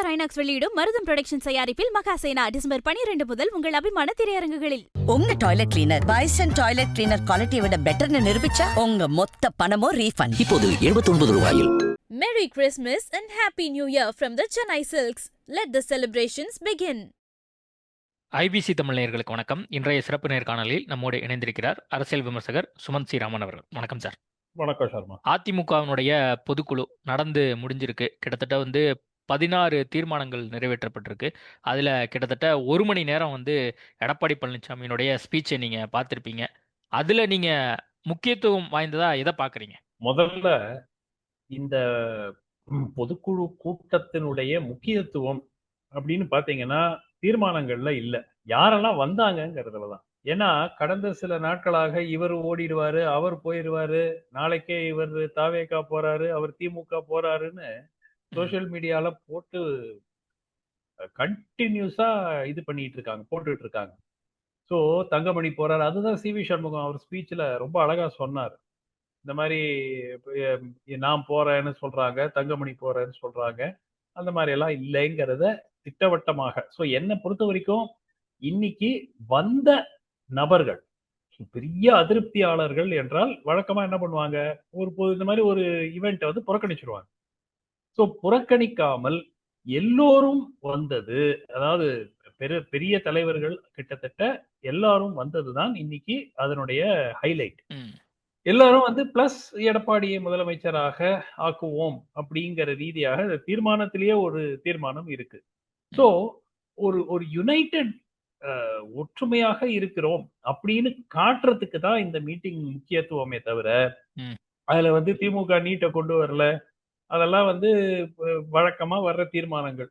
TR INOX வெளியிடும் மருதம் production தயாரிப்பில் மகாசேனா டிசம்பர் 12 முதல் உங்கள் அபிமான திரையரங்குகளில். உங்க toilet cleaner bison toilet cleaner குவாலிட்டியை விட பெட்டர்னு நிரூபிச்சா உங்க மொத்த பணமும் ரீஃபண்ட். இப்போது 79 ரூபாயில். Merry Christmas and Happy New Year from the Chennai Silks. Let the celebrations begin. IBC Tamil நேயர்களுக்கு வணக்கம். இன்றைய சிறப்பு நேர்காணலில் நம்மோடு இணைந்திருக்கிறார் அரசியல் விமர்சகர் சுமந்த் ஸ்ரீராமன் அவர்கள். வணக்கம் சார். வணக்கம் சர்மா. அதிமுகவினுடைய பொதுக்குழு நடந்து முடிஞ்சிருக்கு. கிட்டத்தட்ட 16 தீர்மானங்கள் நிறைவேற்றப்பட்டிருக்கு. அதில் கிட்டத்தட்ட 1 மணி நேரம் எடப்பாடி பழனிசாமியினுடைய ஸ்பீச்சை நீங்கள் பார்த்துருப்பீங்க. அதில் நீங்கள் முக்கியத்துவம் வாய்ந்ததா எதை பார்க்குறீங்க? முதல்ல இந்த பொதுக்குழு கூட்டத்தினுடைய முக்கியத்துவம் அப்படின்னு பார்த்தீங்கன்னா தீர்மானங்கள்ல இல்ல, யாரெல்லாம் வந்தாங்கங்கிறதுலதான். ஏன்னா கடந்த சில நாட்களாக இவர் ஓடிடுவாரு, அவர் போயிடுவாரு, நாளைக்கே இவர் தாவேகா போறாரு, அவர் திமுக போறாருன்னு சோசியல் மீடியால போட்டு கண்டினியூஸா இது பண்ணிட்டு இருக்காங்க, போட்டுட்டு இருக்காங்க. ஸோ தங்கமணி போறாரு, அதுதான் சி.வி. சண்முகம் அவர் ஸ்பீச்ல ரொம்ப அழகா சொன்னார். இந்த மாதிரி நான் போறேன்னு சொல்றாங்க, தங்கமணி போறேன்னு சொல்றாங்க, அந்த மாதிரி எல்லாம் இல்லைங்கிறத திட்டவட்டமாக. ஸோ என்னை பொறுத்த வரைக்கும் இன்னைக்கு வந்த நபர்கள் பெரிய அதிருப்தியாளர்கள் என்றால் வழக்கமா என்ன பண்ணுவாங்க, இந்த மாதிரி ஒரு ஈவெண்ட்டை புறக்கணிச்சிருவாங்க. ஸோ புறக்கணிக்காமல் எல்லோரும் வந்தது, அதாவது பெரிய தலைவர்கள் கிட்டத்தட்ட எல்லாரும் வந்ததுதான் இன்னைக்கு அதனுடைய ஹைலைட். எல்லாரும் பிளஸ் எடப்பாடியை முதலமைச்சராக ஆக்குவோம் அப்படிங்கிற ரீதியாக தீர்மானத்திலேயே ஒரு தீர்மானம் இருக்கு. ஸோ ஒரு யுனைடெட் ஒற்றுமையாக இருக்கிறோம் அப்படின்னு காட்டுறதுக்கு தான் இந்த மீட்டிங் முக்கியத்துவமே தவிர அதுல திமுக நீட்டை கொண்டு வரல, அதெல்லாம் வழக்கமா வர்ற தீர்மானங்கள்.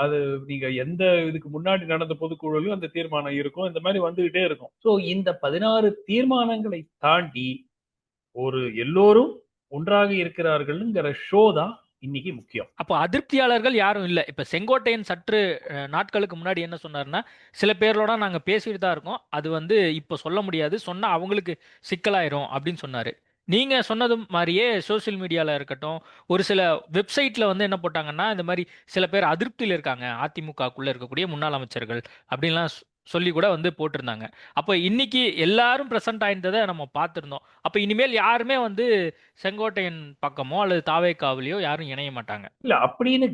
அது நீங்க எந்த இதுக்கு முன்னாடி நடந்த பொதுக்குழுலையும் அந்த தீர்மானம் இருக்கும், இந்த மாதிரி வந்துகிட்டே இருக்கும். ஸோ இந்த 16 தீர்மானங்களை தாண்டி ஒரு எல்லோரும் ஒன்றாக இருக்கிறார்கள்ங்கிற ஷோ தான் இன்னைக்கு முக்கியம். அப்போ அதிருப்தியாளர்கள் யாரும் இல்லை. இப்ப செங்கோட்டையன் சற்று நாட்களுக்கு முன்னாடி என்ன சொன்னார்னா, சில பேரோட நாங்க பேசிட்டு தான் இருக்கோம், அது இப்போ சொல்ல முடியாது, சொன்னா அவங்களுக்கு சிக்கலாயிரும் அப்படின்னு சொன்னாரு. நீங்க சொன்னது மாதிரியே சோசியல் மீடியால இருக்கட்டும், ஒரு சில வெப்சைட்ல என்ன போட்டாங்கன்னா, இந்த மாதிரி சில பேர் அதிருப்தியில் இருக்காங்க, அதிமுகக்குள்ள இருக்கக்கூடிய முன்னாள் அமைச்சர்கள் அப்படின்லாம் சொல்லி கூட போட்டிருந்தாங்க. அப்போ இன்னைக்கு எல்லாரும் பிரசன்ட் ஆயிருந்ததை நம்ம பார்த்துருந்தோம். அப்போ இனிமேல் யாருமே செங்கோட்டையன் பக்கமோ அல்லது தாவேக்காவிலையோ யாரும் இணைய மாட்டாங்க இல்ல அப்படின்னு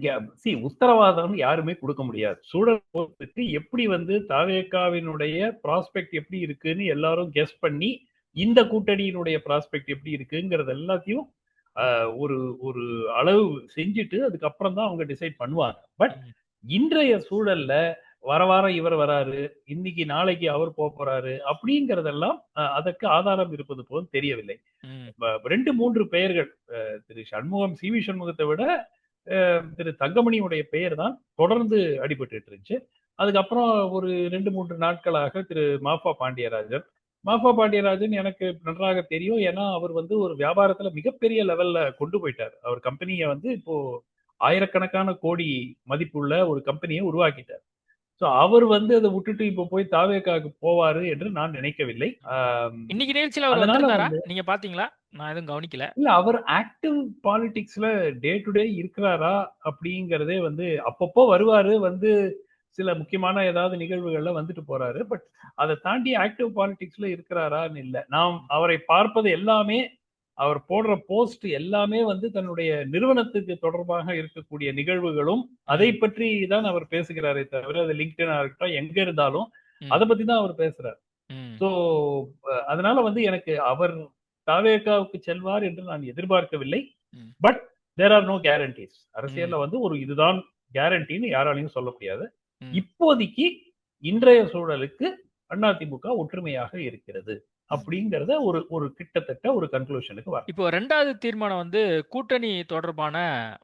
உத்தரவாதம் யாருமே கொடுக்க முடியாது. சூழல் பொறுத்துக்கு எப்படி தாவேக்காவினுடைய ப்ராஸ்பெக்ட் எப்படி இருக்குன்னு எல்லாரும் கெஸ் பண்ணி இந்த கூட்டணியினுடைய ப்ராஸ்பெக்ட் எப்படி இருக்குங்கிறது எல்லாத்தையும் ஒரு ஒரு அளவு செஞ்சுட்டு அதுக்கப்புறம் தான் அவங்க டிசைட் பண்ணுவாங்க. பட் இன்றைய சூழல்ல வாரம் இவர் வராரு, இன்னைக்கு நாளைக்கு அவர் போறாரு அப்படிங்கறதெல்லாம் அதற்கு ஆதாரம் இருப்பது போல் தெரியவில்லை. 2-3 பெயர்கள், திரு சண்முகம், சி.வி. சண்முகத்தை விட திரு தங்கமணியுடைய பெயர் தான் தொடர்ந்து அடிபட்டு இருந்துச்சு. அதுக்கப்புறம் ஒரு 2-3 நாட்களாக திரு மாஃபா பாண்டியராஜன் எனக்கு நன்றாக தெரியும். ஏன்னா அவர் ஒரு வியாபாரத்துல மிகப்பெரிய லெவல்ல கொண்டு போயிட்டார். அவர் கம்பெனியை இப்போ ஆயிரக்கணக்கான கோடி மதிப்புள்ள ஒரு கம்பெனியை உருவாக்கிட்டார். சோ அவர் அதை விட்டுட்டு இப்ப போய் தாவேக்காக்கு போவாரு என்று நான் நினைக்கவில்லை. இன்னைக்கு நிகழ்ச்சியில அவர் வந்திருந்தாரா? நீங்க பாத்தீங்களா? நான் எதுவும் கவனிக்கல. இல்ல, அவர் ஆக்டிவ் பாலிடிக்ஸ்ல டே டு டே இருக்கிறாரா அப்படிங்கறதே அப்பப்போ வருவாரு, சில முக்கியமான ஏதாவது நிகழ்வுகள்ல வந்துட்டு போறாரு. பட் அதை தாண்டி ஆக்டிவ் பாலிடிக்ஸ்ல இருக்கிறாரான்னு இல்ல. நாம் அவரை பார்ப்பது எல்லாமே, அவர் போடுற போஸ்ட் எல்லாமே தன்னுடைய நிறுவனத்துக்கு தொடர்பாக இருக்கக்கூடிய நிகழ்வுகளும் அதை பற்றி தான் அவர் பேசுகிறாரே தவிர, அது லிங்க்டினா இருக்கட்டும், எங்க இருந்தாலும் அதை பத்தி தான் அவர் பேசுறாரு. சோ அதனால எனக்கு அவர் தாவேகாவுக்கு செல்வார் என்று நான் எதிர்பார்க்கவில்லை. But there are no guarantees. அரசியல்ல ஒரு இதுதான் கேரண்டின்னு யாராலையும் சொல்ல முடியாது. இப்போதைக்கு இன்றைய சூழலுக்கு அதிமுக ஒற்றுமையாக இருக்கிறது அப்படிங்கறத ஒரு கிட்டத்தட்ட ஒரு கன்க்ளூஷனுக்கு வரும். இப்போ 2வது தீர்மானம் கூட்டணி தொடர்பான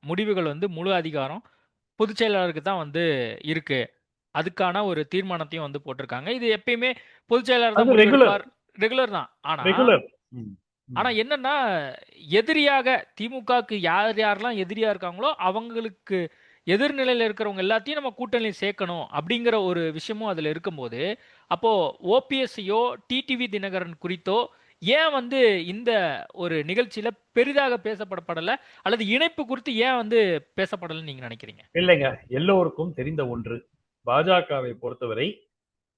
முடிவுகள் முழு அதிகாரம் பொதுச் செயலாளருக்கு தான் இருக்கு. அதுக்கான ஒரு தீர்மானத்தையும் போட்டிருக்காங்க. இது எப்பயுமே பொதுச் செயலாளர் தான் ரெகுலர் தான். ஆனா என்னன்னா, எதிரியாக திமுகக்கு யாரெல்லாம் எதிரியா இருக்காங்களோ அவங்களுக்கு எதிர்நிலையில இருக்கிறவங்க எல்லாத்தையும் நம்ம கூட்டணியில் சேர்க்கணும் அப்படிங்கிற ஒரு விஷயமும் அதுல இருக்கும்போது, அப்போ ஓபிஎஸ்ஸையோ டிடிவி தினகரன் குறித்தோ ஏன் வந்து இந்த ஒரு நிகழ்ச்சியில பெரிதாக பேசப்படப்படல, அல்லது இணைப்பு குறித்து ஏன் வந்து பேசப்படலன்னு நீங்க நினைக்கிறீங்க? இல்லைங்க, எல்லோருக்கும் தெரிந்த ஒன்று. பாஜகவை பொறுத்தவரை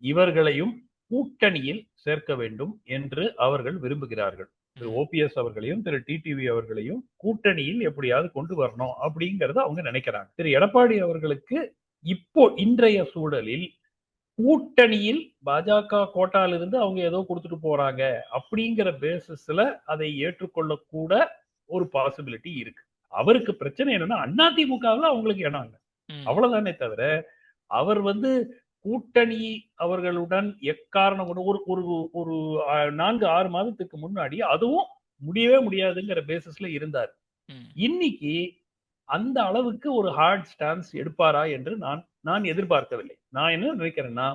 இவர்களையும் கூட்டணியில் சேர்க்க வேண்டும் என்று அவர்கள் விரும்புகிறார்கள். திரு ஓபிஎஸ் அவர்களையும் திரு டிடிவி அவர்களையும் கூட்டணியில் எப்படியாவது கொண்டு வரணும் அப்படிங்கறத அவங்க நினைக்கிறாங்க. திரு எடப்பாடி அவர்களுக்கு இப்போ இன்றைய சூழலில் கூட்டணியில் பாஜக கோட்டாலிருந்து அவங்க ஏதோ கொடுத்துட்டு போறாங்க அப்படிங்கிற பேசிஸ்ல அதை ஏற்றுக்கொள்ள கூட ஒரு பாசிபிலிட்டி இருக்கு. அவருக்கு பிரச்சனை என்னன்னா அதிமுகவில் அவங்களுக்கு இடம் இல்லை, அவ்வளவுதானே தவிர அவர் வந்து கூட்டணி அவர்களுடன் எக்காரணம் கொண்டு ஒரு ஒரு ஒரு 4-6 மாதத்துக்கு முன்னாடி அதுவும் முடியவே முடியாதுங்கிற பேசிஸ்ல இருந்தார். இன்னைக்கு அந்த அளவுக்கு ஒரு ஹார்ட் ஸ்டான்ஸ் எடுப்பாரா என்று நான் எதிர்பார்க்கவில்லை. நான் என்ன நினைக்கிறேன்னா,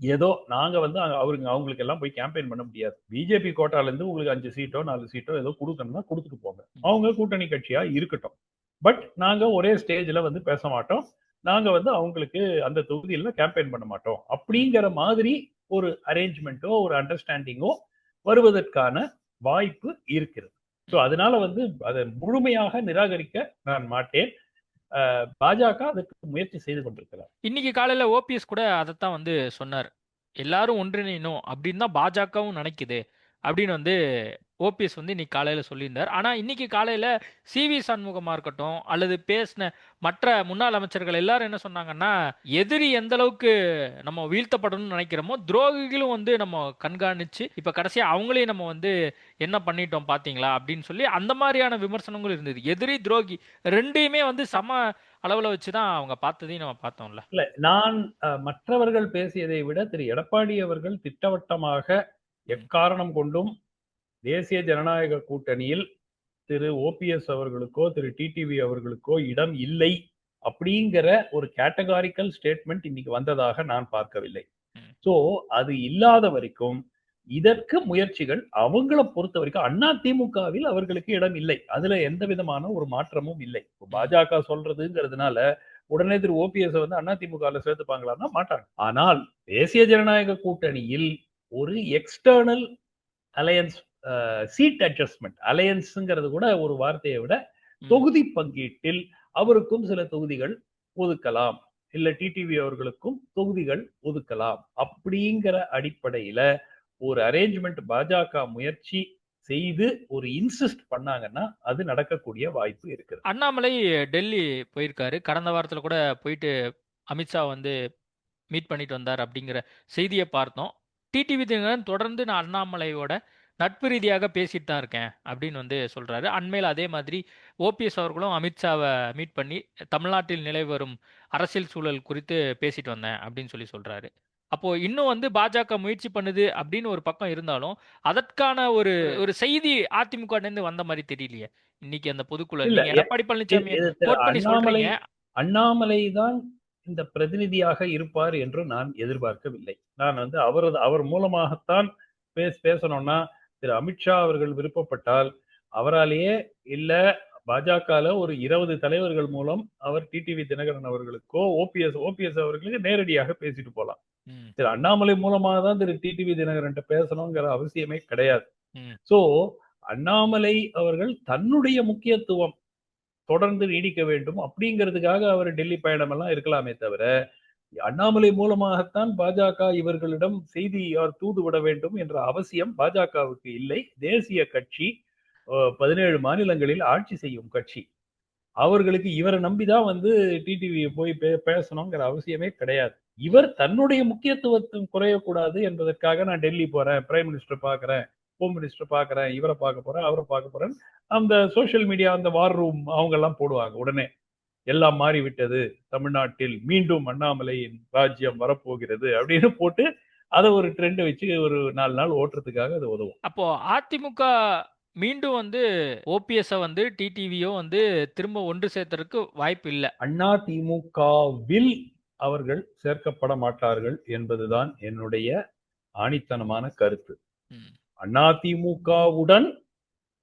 ஏதோ நாங்க வந்து அவங்களுக்கு எல்லாம் போய் கேம்பெயின் பண்ண முடியாது. பிஜேபி கோட்டால இருந்து உங்களுக்கு 5 சீட்டோ 4 சீட்டோ ஏதோ கொடுக்கணும்னா கொடுத்துட்டு போங்க, அவங்க கூட்டணி கட்சியா இருக்கட்டும். பட் நாங்க ஒரே ஸ்டேஜ்ல வந்து பேச மாட்டோம், நாங்க வந்து அவங்களுக்கு அந்த தொகுதியில கேம்பெயின் பண்ண மாட்டோம் அப்படிங்கிற மாதிரி ஒரு அரேஞ்ச்மெண்ட்டோ ஒரு அண்டர்ஸ்டாண்டிங்கோ வருவதற்கான வாய்ப்பு இருக்கிறது. ஸோ அதனால வந்து அதை முழுமையாக நிராகரிக்க நான் மாட்டேன். பாஜக அதுக்கு முயற்சி செய்து கொண்டிருக்கிறார். இன்னைக்கு காலையில ஓபிஎஸ் கூட அதைத்தான் வந்து சொன்னார். எல்லாரும் ஒன்றிணையணும் அப்படின்னு தான் பாஜகவும் நினைக்குது அப்படின்னு வந்து ஓபிஎஸ் வந்து இன்னைக்கு காலையில சொல்லியிருந்தார். ஆனா இன்னைக்கு காலையில சிவி சண்முகமா இருக்கட்டும் அல்லது பேசின மற்ற முன்னாள் அமைச்சர்கள் எல்லாரும் என்ன சொன்னாங்கன்னா, எதிரி எந்த அளவுக்கு நம்ம வீழ்த்தப்படணும்னு நினைக்கிறோமோ துரோகிகளும் வந்து நம்ம கண்காணிச்சு இப்ப கடைசியா அவங்களையும் நம்ம வந்து என்ன பண்ணிட்டோம் பாத்தீங்களா அப்படின்னு சொல்லி அந்த மாதிரியான விமர்சனங்கள் இருந்தது. எதிரி துரோகி ரெண்டையுமே வந்து சம அளவுல வச்சுதான் அவங்க பார்த்ததையும் நம்ம பார்த்தோம்ல. இல்ல, நான் மற்றவர்கள் பேசியதை விட திரு எடப்பாடி அவர்கள் திட்டவட்டமாக எக்காரணம் கொண்டும் தேசிய ஜனநாயக கூட்டணியில் திரு ஓபிஎஸ் அவர்களுக்கோ திரு டிடிவி அவர்களுக்கோ இடம் இல்லை அப்படிங்கிற ஒரு கேட்டகாரிக்கல் ஸ்டேட்மெண்ட் இன்னைக்கு வந்ததாக நான் பார்க்கவில்லை. சோ அது இல்லாத வரைக்கும் இதற்கு முயற்சிகள் அவங்கள பொறுத்த வரைக்கும் அதிமுகவில் அவர்களுக்கு இடம் இல்லை, அதுல எந்த விதமான ஒரு மாற்றமும் இல்லை. பாஜக சொல்றதுங்கிறதுனால உடனே திரு ஓபிஎஸ் வந்து அதிமுக சேர்த்துப்பாங்களான்னா மாட்டாங்க. ஆனால் தேசிய ஜனநாயக கூட்டணியில் ஒரு எக்ஸ்டர்னல் அலையன்ஸ், சீட் அட்ஜஸ்ட்மெண்ட், அலையன்ஸ்ங்கிறது கூட ஒரு வார்த்தையை விட தொகுதி பங்கீட்டில் அவருக்கும் சில தொகுதிகள் ஒதுக்கலாம், இல்ல டிடிவி அவர்களுக்கும் தொகுதிகள் ஒதுக்கலாம் அப்படிங்கிற அடிப்படையில ஒரு அரேஞ்ச்மெண்ட் பாஜக முயற்சி செய்து ஒரு இன்சிஸ்ட் பண்ணாங்கன்னா அது நடக்கக்கூடிய வாய்ப்பு இருக்குது. அண்ணாமலை டெல்லி போயிருக்காரு. கடந்த வாரத்துல கூட போயிட்டு அமித்ஷா வந்து மீட் பண்ணிட்டு வந்தார் அப்படிங்கிற செய்தியை பார்த்தோம். டிடிவி தினகரன் தொடர்ந்து நான் அண்ணாமலையோட நட்பு ரீதியாக பேசிட்டு தான் இருக்கேன் அப்படின்னு வந்து சொல்றாரு. அண்மையில் அதே மாதிரி ஓபிஎஸ் அவர்களும் அமித்ஷாவை மீட் பண்ணி தமிழ்நாட்டில் நிலவி வரும் அரசியல் சூழல் குறித்து பேசிட்டு வந்தேன் அப்படின்னு சொல்றாரு. அப்போ இன்னும் வந்து பாஜக முயற்சி பண்ணுது அப்படின்னு ஒரு பக்கம் இருந்தாலும் அதற்கான ஒரு ஒரு செய்தி அதிமுக வந்த மாதிரி தெரியலையே இன்னைக்கு அந்த பொதுக்குழு. இல்ல, நீங்க எடப்பாடி பழனிசாமி கோட் பண்ணி சொல்றீங்க. அண்ணாமலை தான் இந்த பிரதிநிதியாக இருப்பார் என்று நான் எதிர்பார்க்கவில்லை. நான் வந்து அவர் மூலமாகத்தான் பேசணும்னா திரு அமித்ஷா அவர்கள் விருப்பப்பட்டால் அவராலேயே, இல்ல பாஜக ஒரு 20 தலைவர்கள் மூலம் அவர் டிடிவி தினகரன் அவர்களுக்கோ ஓபிஎஸ் அவர்களுக்கு நேரடியாக பேசிட்டு போலாம். திரு அண்ணாமலை மூலமாக தான் திரு டிடிவி தினகரன் பேசணுங்கிற அவசியமே கிடையாது. சோ அண்ணாமலை அவர்கள் தன்னுடைய முக்கியத்துவம் தொடர்ந்து நீடிக்க வேண்டும் அப்படிங்கிறதுக்காக அவர் டெல்லி பயணம் எல்லாம் இருக்கலாமே தவிர அண்ணாமலை மூலமாகத்தான் பாஜக இவர்களிடம் செய்தி தூது விட வேண்டும் என்ற அவசியம் பாஜகவுக்கு இல்லை. தேசிய கட்சி, 17 மாநிலங்களில் ஆட்சி செய்யும் கட்சி, அவர்களுக்கு இவரை நம்பிதான் வந்து டிடிவி போய் பேசணுங்கிற அவசியமே கிடையாது. இவர் தன்னுடைய முக்கியத்துவத்தை குறையக்கூடாது என்பதற்காக நான் டெல்லி போறேன், பிரைம் மினிஸ்டர் பாக்குறேன், ஹோம் மினிஸ்டர் பாக்குறேன், இவரை பார்க்க போறேன், அவரை பார்க்க போறேன், அந்த சோசியல் மீடியா அந்த வார் ரூம் அவங்க எல்லாம் போடுவாங்க. உடனே எல்லாம் மாறிவிட்டது, தமிழ்நாட்டில் மீண்டும் அண்ணாமலையின் ராஜ்யம் வரப்போகிறது அப்படின்னு போட்டு அதை ஒரு ட்ரெண்ட் வச்சு ஒரு 4 நாள் ஓட்டுறதுக்காக அது உதவும். அப்போ அதிமுக மீண்டும் வந்து ஓபிஎஸ் வந்து டிடிவியோ வந்து திரும்ப ஒன்று சேர்த்ததற்கு வாய்ப்பு இல்லை. அதிமுகவில் அவர்கள் சேர்க்கப்பட மாட்டார்கள் என்பதுதான் என்னுடைய ஆணித்தனமான கருத்து. அதிமுகவுடன்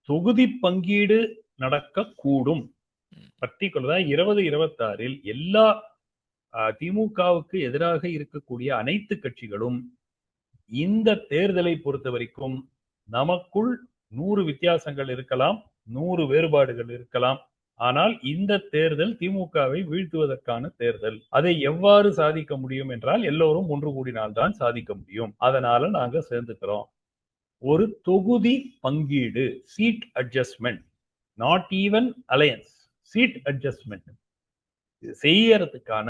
தொகுதி பங்கீடு நடக்கக்கூடும். பர்டிகுலரா 2026 எல்லா திமுகவுக்கு எதிராக இருக்கக்கூடிய அனைத்து கட்சிகளும் இந்த தேர்தலை பொறுத்த வரைக்கும் நமக்குள் 100 வித்தியாசங்கள் இருக்கலாம், 100 வேறுபாடுகள் இருக்கலாம். ஆனால் இந்த தேர்தல் திமுகவை வீழ்த்துவதற்கான தேர்தல். அதை எவ்வாறு சாதிக்க முடியும் என்றால் எல்லோரும் ஒன்று கூடினால்தான் சாதிக்க முடியும். அதனால நாங்க சேர்ந்துக்கிறோம். ஒரு தொகுதி பங்கீடு, seat adjustment, not even alliance, seat adjustment செய்யறதுக்கான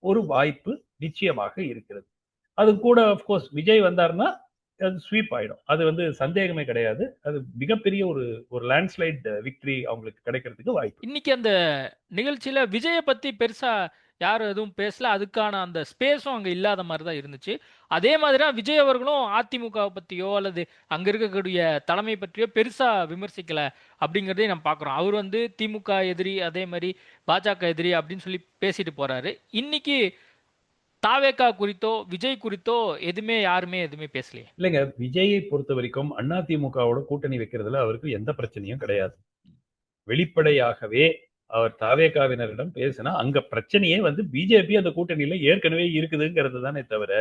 ஒரு வாய்ப்பு நிச்சயமாக இருக்கிறது. அது கூட அப்கோர்ஸ் விஜய் வந்தாருன்னா அது ஸ்வீப் ஆயிடும். அது சந்தேகமே கிடையாது. அது மிகப்பெரிய ஒரு ஒரு லேண்ட்ஸ்லைட் விக்டரி அவங்களுக்கு கிடைக்கிறதுக்கு வாய்ப்பு. இன்னைக்கு அந்த நிகழ்ச்சியில விஜய பத்தி பெருசா யாரும் எதுவும் பேசல. அதுக்கான அந்த ஸ்பேஸும் அங்க இல்லாத மாதிரி தான் இருந்துச்சு. அதே மாதிரி தான் விஜய் அவர்களும் அதிமுகவை பத்தியோ அல்லது அங்க இருக்கக்கூடிய தலைமை பற்றியோ பெருசா விமர்சிக்கல அப்படிங்கிறதையும் நம்ம பார்க்குறோம். அவர் திமுக எதிரி, அதே மாதிரி பாஜக எதிரி அப்படின்னு சொல்லி பேசிட்டு போறாரு. இன்னைக்கு தாவேகா குறித்தோ விஜய் குறித்தோ யாருமே எதுவுமே பேசலையே. இல்லைங்க, விஜயை பொறுத்த வரைக்கும் அதிமுகவோட கூட்டணி வைக்கிறதுல அவருக்கு எந்த பிரச்சனையும் கிடையாது. வெளிப்படையாகவே அவர் தாவேகாவினரிடம் பேசினா அங்க பிரச்சனையே பிஜேபி அந்த கூட்டணியில ஏற்கனவே இருக்குதுங்கிறது தானே தவிர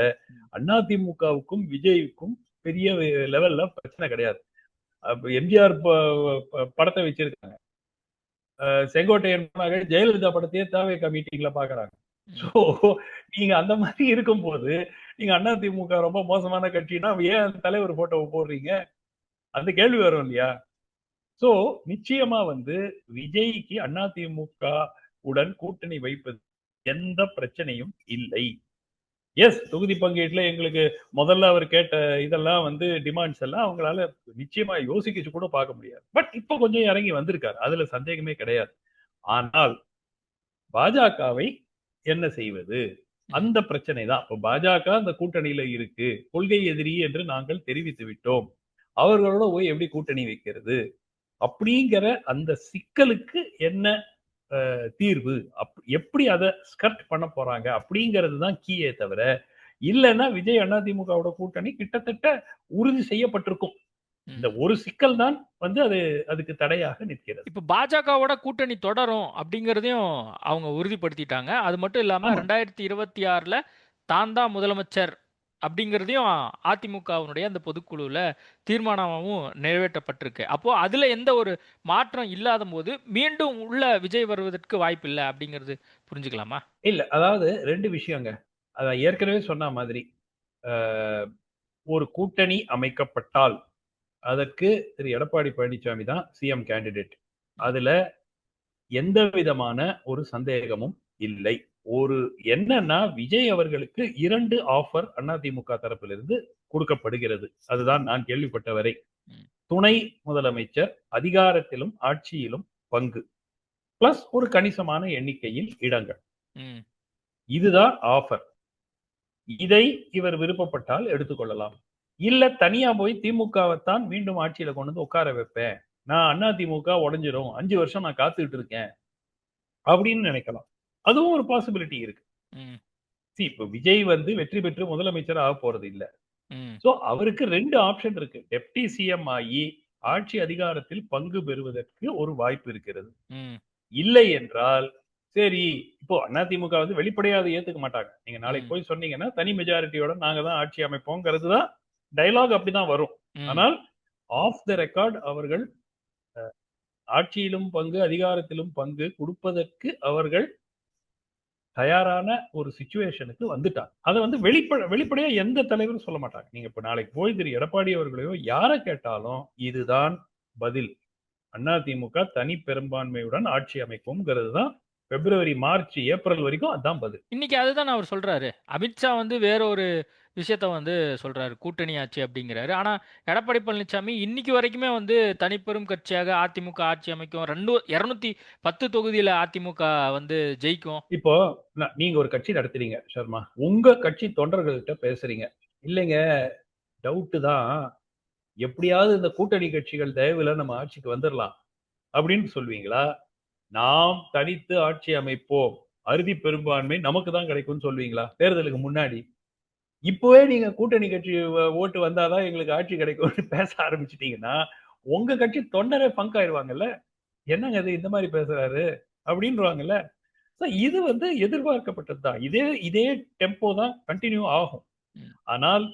அதிமுகவுக்கும் விஜய்க்கும் பெரிய லெவல்ல பிரச்சனை கிடையாது. எம்ஜிஆர் படத்தை வச்சிருக்காங்க, செங்கோட்டையன் ஜெயலலிதா படத்தையே தாவேகா மீட்டிங்ல பாக்குறாங்க. சோ நீங்க அந்த மாதிரி இருக்கும் போது நீங்க அதிமுக ரொம்ப மோசமான கட்சினா ஏன் தலைவர் போட்டோவை போடுறீங்க? அந்த கேள்வி வரும் இல்லையா? சோ நிச்சயமா விஜய்க்கு அதிமுக உடன் கூட்டணி வைப்பது எந்த பிரச்சனையும் இல்லை. எஸ், தொகுதி பங்கீட்டுல எங்களுக்கு முதல்ல அவர் கேட்ட இதெல்லாம் டிமாண்ட்ஸ் எல்லாம் அவங்களால நிச்சயமா யோசிச்சு கூட பார்க்க முடியாது. பட் இப்ப கொஞ்சம் இறங்கி வந்திருக்காரு, அதுல சந்தேகமே கிடையாது. ஆனால் பாஜகவை என்ன செய்வது? அந்த பிரச்சனை தான். இப்ப பாஜக அந்த கூட்டணியில இருக்கு, கொள்கை எதிரி என்று நாங்கள் தெரிவித்து விட்டோம், அவர்களோட போய் எப்படி கூட்டணி வைக்கிறது அப்படிங்கிற அந்த சிக்கலுக்கு என்ன தீர்வு, எப்படி அதை ஸ்கர்ட் பண்ண போறாங்க அப்படிங்கிறது தான் கீயே தவிர, இல்லைன்னா விஜய் அதிமுகவோட கூட்டணி கிட்டத்தட்ட உறுதி செய்யப்பட்டிருக்கும். இந்த ஒரு சிக்கல் தான் அதுக்கு தடையாக நிற்கிறது. இப்ப பாஜகவோட கூட்டணி தொடரும் அப்படிங்கறதையும் அவங்க உறுதிப்படுத்திட்டாங்க. அது மட்டும் இல்லாம 2026ல தான் தான் முதலமைச்சர் அப்படிங்கிறதையும் அதிமுகவினுடைய அந்த பொதுக்குழுல தீர்மானமும் நிறைவேற்றப்பட்டிருக்கு. அப்போ அதுல எந்த ஒரு மாற்றம் இல்லாத போது மீண்டும் உள்ள விஜய் வருவதற்கு வாய்ப்பு இல்லை அப்படிங்கிறது புரிஞ்சுக்கலாமா? இல்ல, அதாவது ரெண்டு விஷயங்க. அதான் ஏற்கனவே சொன்ன மாதிரி ஒரு கூட்டணி அமைக்கப்பட்டால் அதற்கு திரு எடப்பாடி பழனிசாமி தான் சிஎம் கேண்டிடேட். அதுல எந்த விதமான ஒரு சந்தேகமும் இல்லை. ஒரு என்னன்னா விஜய் அவர்களுக்கு 2 ஆஃபர் அதிமுக தரப்பிலிருந்து கொடுக்கப்படுகிறது. அதுதான் நான் கேள்விப்பட்ட வரை. துணை முதலமைச்சர், அதிகாரத்திலும் ஆட்சியிலும் பங்கு, பிளஸ் ஒரு கணிசமான எண்ணிக்கையில் இடங்கள். இதுதான் ஆஃபர். இதை இவர் விருப்பப்பட்டால் எடுத்துக்கொள்ளலாம். இல்ல தனியா போய் திமுகவைத்தான் மீண்டும் ஆட்சியில கொண்டு உட்கார வைப்பேன், நான் அதிமுக உடைஞ்சிரும், 5 வருஷம் நான் காத்துக்கிட்டு இருக்கேன் அப்படின்னு நினைக்கலாம். அதுவும் ஒரு பாசிபிலிட்டி இருக்கு. இப்ப விஜய் வெற்றி பெற்று முதலமைச்சர் ஆக போறது இல்ல. சோ அவருக்கு 2 ஆப்ஷன் இருக்கு. டெப்டி சிஎம் ஆகி ஆட்சி அதிகாரத்தில் பங்கு பெறுவதற்கு ஒரு வாய்ப்பு இருக்கிறது. இல்லை என்றால் சரி, இப்போ அதிமுக வெளிப்படையா அதை ஏத்துக்க மாட்டாங்க. நீங்க நாளைக்கு போய் சொன்னீங்கன்னா தனி மெஜாரிட்டியோட நாங்க தான் ஆட்சி அமைப்போங்கிறது தான் டைலாக், அப்படிதான் வரும். ஆனால் ஆஃப் த ரெக்கார்ட் அவர்கள் ஆட்சியிலும் பங்கு, அதிகாரத்திலும் பங்கு கொடுப்பதற்கு அவர்கள் தயாரான ஒரு சிச்சுவேஷனுக்கு வந்துட்டாங்க. அதை வெளிப்படையா எந்த தலைவரும் சொல்ல மாட்டாங்க. நீங்க இப்ப நாளைக்கு போய் திரு எடப்பாடி அவர்களையோ யாரை கேட்டாலும் இதுதான் பதில். அதிமுக தனி பெரும்பான்மையுடன் ஆட்சி அமைக்கும்ங்கிறது தான் பிப்ரவரி, மார்ச், ஏப்ரல் வரைக்கும் அதான் பதில். இன்னைக்கு அதுதான் அவர் சொல்றாரு. அமித்ஷா வேற ஒரு விஷயத்த சொல்றாரு, கூட்டணி ஆட்சி அப்படிங்கிறாரு. ஆனா எடப்பாடி பழனிசாமி இன்னைக்கு வரைக்குமே தனிப்பெரும் கட்சியாக அதிமுக ஆட்சி அமைக்கும், 210 தொகுதியில அதிமுக ஜெயிக்கும். இப்போ நீங்க ஒரு கட்சி நடத்துறீங்க சர்மா, உங்க கட்சி தொண்டர்கள்ட்ட பேசுறீங்க, இல்லைங்க டவுட் தான், எப்படியாவது இந்த கூட்டணி கட்சிகள் தயவுல நம்ம ஆட்சிக்கு வந்துடலாம் அப்படின்னு சொல்வீங்களா? நாம் தனித்து ஆட்சி அமைப்போம், அறுதி பெரும்பான்மை நமக்கு தான் கிடைக்கும்னு சொல்வீங்களா தேர்தலுக்கு முன்னாடி? இப்பவே நீங்க கூட்டணி கட்சி ஓட்டு வந்தாதான் எங்களுக்கு ஆட்சி கிடைக்கும்னு பேச ஆரம்பிச்சிட்டீங்கன்னா உங்க கட்சி தொண்டரே பங்க் ஆயிடுவாங்கல்ல. என்னங்க இது இந்த மாதிரி பேசுறாரு அப்படின்றாங்கல்ல. இது எதிர்பார்க்கப்பட்டது தான். இதே டெம்போ தான் கண்டினியூ ஆகும். ஆனால்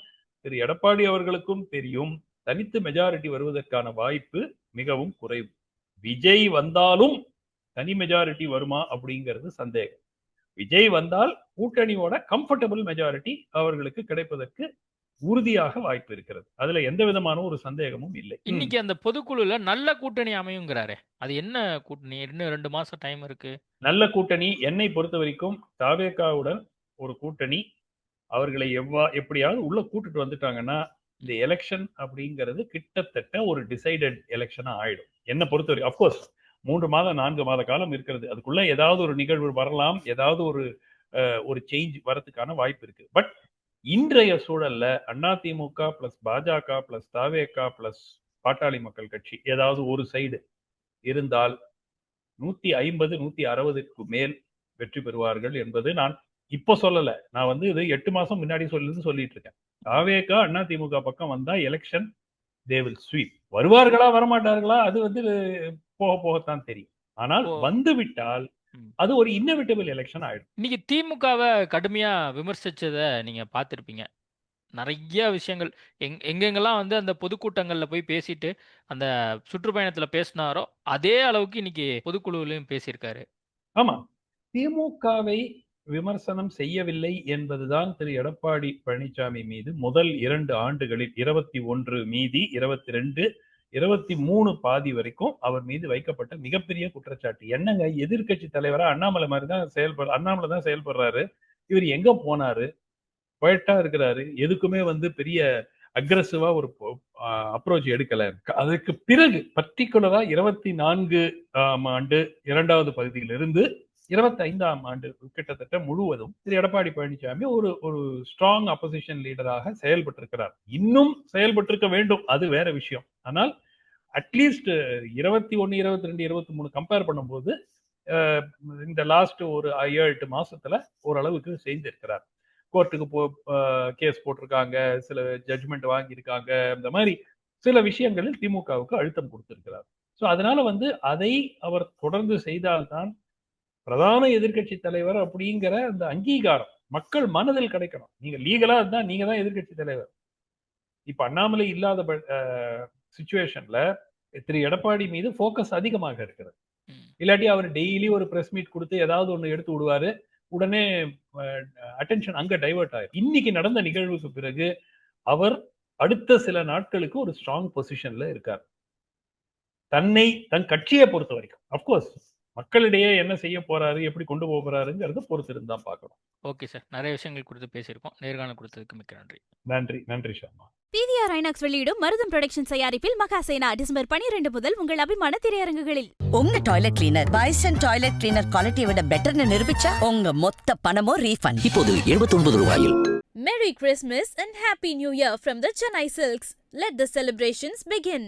திரு எடப்பாடி அவர்களுக்கும் தெரியும் தனித்து மெஜாரிட்டி வருவதற்கான வாய்ப்பு மிகவும் குறைவு. விஜய் வந்தாலும் தனி மெஜாரிட்டி வருமா அப்படிங்கிறது சந்தேகம். விஜய் வந்தால் கூட்டணியோட கம்ஃபர்டபுள் மெஜாரிட்டி அவர்களுக்கு கிடைப்பதற்கு உறுதியாக வாய்ப்பு இருக்கிறது. அதுல எந்த விதமான ஒரு சந்தேகமும் இல்லை. இன்னைக்கு அந்த பொதுக்குழுல நல்ல கூட்டணி அமையுங்கிறாரே, அது என்ன கூட்டணி? இன்னும் 2 மாசம் டைம் இருக்கு. நல்ல கூட்டணி என்னை பொறுத்த வரைக்கும் தாவேகாவுடன் ஒரு கூட்டணி அவர்களை எப்படியாவது உள்ள கூட்டிட்டு வந்துட்டாங்கன்னா இந்த எலெக்ஷன் அப்படிங்கிறது கிட்டத்தட்ட ஒரு டிசைடட் எலெக்ஷனா ஆயிடும் என்ன பொறுத்தவரை. அப்கோர்ஸ் 3 மாதம் 4 மாத காலம் இருக்கிறது, அதுக்குள்ள ஏதாவது ஒரு நிகழ்வு வரலாம், ஏதாவது ஒரு சேஞ்ச் வரதுக்கான வாய்ப்பு இருக்கு. பட் இன்றைய சூழல்ல அதிமுக பிளஸ் பாஜக பிளஸ் தாவேகா பிளஸ் பாட்டாளி மக்கள் கட்சி ஏதாவது ஒரு சைடு இருந்தால் 150 160க்கு மேல் வெற்றி பெறுவார்கள் என்பது நான் இப்போ சொல்லல. நான் இது 8 மாசம் முன்னாடி சொல்லிட்டு இருக்கேன். தாவேகா அதிமுக பக்கம் வந்தா எலெக்ஷன் தே வில் ஸ்வீப். வருவார்களா வரமாட்டார்களா அது போக போகத்தான் தெரியும். ஆனால் வந்து விட்டால் அது ஒரு இன்னெவிட்டபிள் எலெக்ஷன் ஆயிடும். இன்னைக்கு திமுகவை கடுமையா விமர்சிச்சத நீங்க பார்த்திருப்பீங்க. நிறைய விஷயங்கள் எங்கெங்கெல்லாம் அந்த பொதுக்கூட்டங்கள்ல போய் பேசிட்டு அந்த சுற்றுப்பயணத்துல பேசினாரோ அதே அளவுக்கு இன்னைக்கு பொதுக்குழுவிலையும் பேசியிருக்காரு. ஆமா, திமுகவை விமர்சனம் செய்யவில்லை என்பதுதான் திரு எடப்பாடி பழனிசாமி மீது முதல் 2 ஆண்டுகளில் 21 மீதி 22 23 பாதி வரைக்கும் அவர் மீது வைக்கப்பட்ட மிகப்பெரிய குற்றச்சாட்டு. என்னங்க, எதிர்கட்சி தலைவரா அண்ணாமலை மாதிரி தான் அண்ணாமலை தான் செயல்படுறாரு. இவர் எங்க போனாரு? குவைட்டா இருக்கிறாரு. எதுக்குமே பெரிய அக்ரெசிவா ஒரு அப்ரோச் எடுக்கல. அதுக்கு பிறகு பர்டிகுலரா 24ஆம் ஆண்டு 2வது பகுதியிலிருந்து 25ஆம் ஆண்டு கிட்டத்தட்ட முழுவதும் திரு எடப்பாடி பழனிசாமி ஒரு ஸ்ட்ராங் அப்போசிஷன் லீடராக செயல்பட்டிருக்கிறார். இன்னும் செயல்பட்டிருக்க வேண்டும், அது வேற விஷயம். ஆனால் அட்லீஸ்ட் 21, 22, 23 கம்பேர் பண்ணும்போது இந்த லாஸ்ட் ஒரு 7-8 மாசத்துல ஓரளவுக்கு செய்திருக்கிறார். கோர்ட்டுக்கு கேஸ் போட்டிருக்காங்க, சில ஜட்ஜ்மெண்ட் வாங்கியிருக்காங்க, இந்த மாதிரி சில விஷயங்களில் திமுகவுக்கு அழுத்தம் கொடுத்திருக்கிறார். ஸோ அதனால அதை அவர் தொடர்ந்து செய்தால்தான் பிரதான எதிர்கட்சி தலைவர் அப்படிங்கிற அந்த அங்கீகாரம் மக்கள் மனதில் கிடைக்கணும். நீங்க லீகலா இருந்தா நீங்க தான் எதிர்கட்சி தலைவர். இப்ப அண்ணாமலை இல்லாத சிச்சுவேஷன்ல திரு எடப்பாடி மீது போக்கஸ் அதிகமாக இருக்கிறது. இல்லாட்டி அவர் டெய்லி ஒரு பிரஸ் மீட் கொடுத்து ஏதாவது ஒண்ணு எடுத்து விடுவாரு, உடனே அட்டென்ஷன் அங்க டைவர்ட் ஆயிரும். இன்னைக்கு நடந்த நிகழ்வுக்கு பிறகு அவர் அடுத்த சில நாட்களுக்கு ஒரு ஸ்ட்ராங் பொசிஷன்ல இருக்கார். தன் கட்சியை பொறுத்த வரைக்கும். அப்கோர்ஸ் மக்களிடையே என்ன செய்ய போறாரு, எப்படி கொண்டு போக போறாருங்கிறத பொறுத்து இருந்தா பார்க்கணும். ஓகே சார், நிறைய விஷயங்கள் குறித்து பேசியிருக்கோம். நேர்காணல் கொடுத்ததுக்கு மிக்க நன்றி. நன்றி ஷர்மா. PVR ஐநாக்ஸ் வெளியிடும் மருதம் புரொடக்ஷன் தயாரிப்பில் மகாசேனா டிசம்பர் 12 முதல் உங்கள் அபிமான திரையரங்குகளில். உங்க toilet cleaner bison toilet cleaner குவாலிட்டியை விட பெட்டர்னு நிரூபிச்சா உங்க மொத்த பணமும் ரீஃபண்ட். இப்போது 79 ரூபாயில். Merry Christmas and Happy New Year from the Chennai Silks. Let the celebrations begin.